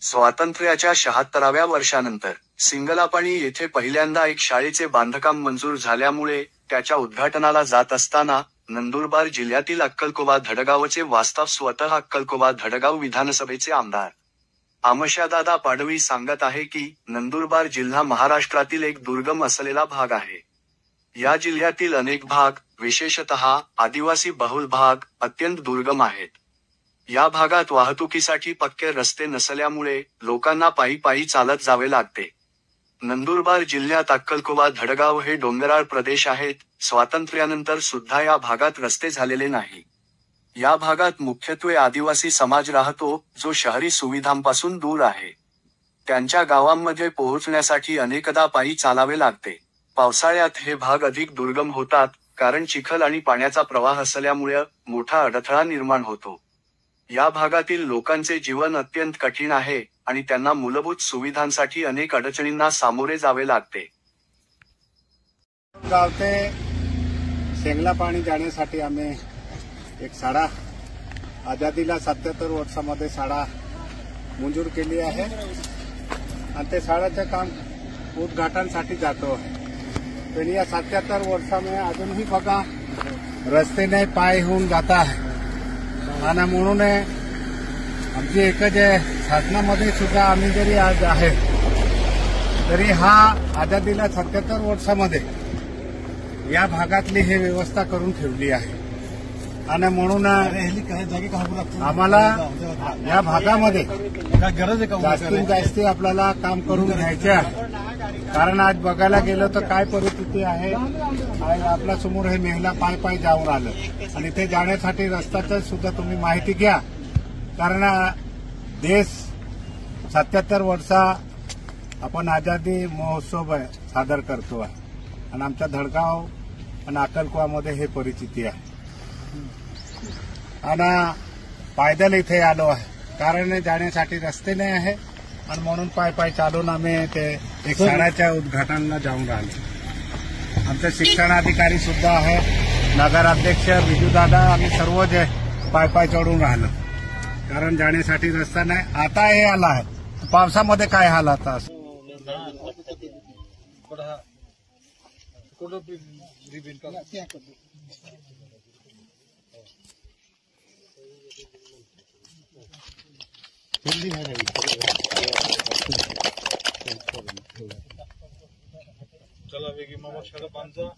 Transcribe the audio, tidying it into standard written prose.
स्वातंत्र्याच्या 76व्या वर्षानंतर सिंगलापाणी येथे पहिल्यांदा एक शाळेचे बांधकाम मंजूर झाल्यामुळे त्याच्या उद्घाटनाला जात असताना नंदुरबार जिल्ह्यातील अक्कलकोवा धडगावचे वास्तव स्वतः अक्कलकोवा धडगाव विधानसभेचे आमदार आमशादादा पाडवी सांगत आहे की नंदुरबार जिल्हा महाराष्ट्रातील एक दुर्गम असलेला भाग आहे। या जिल्ह्यातील अनेक भाग, विशेषतः आदिवासी बहुल भाग, अत्यंत दुर्गम आहेत। या भागात वाहतुकीसाठी पक्के रस्ते नसल्यामुळे लोकांना पायी पायी चालत जावे लागते। नंदुरबार जिल्ह्यात अक्कलकोवा धडगाव हे डोंगराळ प्रदेश आहेत। स्वातंत्र्यानंतर सुद्धा या भागात रस्ते झालेले नाही। या भागात मुख्यत्वे आदिवासी समाज राहतो, जो शहरी सुविधांपासून दूर आहे। त्यांच्या गावांमध्ये पोहोचण्यासाठी अनेकदा पायी चालावे लागते। पावसाळ्यात हे भाग अधिक दुर्गम होतात, कारण चिखल आणि पाण्याचा प्रवाह असल्यामुळे मोठा अडथळा निर्माण होतो। या भागातील लोकांचे जीवन अत्यंत कठीण आहे आणि त्यांना मूलभूत सुविधांसाठी अनेक अडचणींना सामोरे जावे लागते। गाव ते शेंगलापाणी जाण्यासाठी आम्ही एक शाळा आझादीला 77 वर्षामध्ये शाळा मंजूर केली आहे आणि ते शाळेचे काम उद्घाटनासाठी जातो आहे। पण या 77 वर्षामध्ये अजूनही बघा रस्ते नाही, पाय होऊन जात आहे आणि म्हणून आमची एकच शासनामध्ये सुद्धा आम्ही जरी आज आहे तरी हा आझादीला 77 वर्षामध्ये या भागातली हे व्यवस्था करून ठेवली आहे आणि म्हणून आम्हाला या भागामध्ये जास्तीत जास्त आपल्याला काम करून घ्यायचे आहे। कारण आज बघायला गेलं तर काय परिस्थिती आहे, आपल्या समोर हे महिला पाय पाय जाऊन आलं आणि ते जाण्यासाठी रस्त्याचं सुद्धा तुम्ही माहिती घ्या। कारण देश 77 वर्षा आपण आझादी महोत्सव सादर करतो आहे आणि आमच्या धडगाव आणि अक्कलकोवामध्ये हे परिस्थिती आहे आणि पायदल इथे आलो आहे, कारण जाण्यासाठी रस्ते नाही आहे आणि म्हणून पाय पाय चालून आम्ही ते एक शाळेच्या उद्घाटनाला जाऊन राहिलो। आमचे शिक्षणाधिकारी सुद्धा आहे, नगराध्यक्ष बिजूदादा, आम्ही सर्व जे पाय पाय चढून राहिलो, कारण जाण्यासाठी रस्ता नाही। आता हे आला आहे, पावसामध्ये काय हाल आता चला वेगी मामा 5:30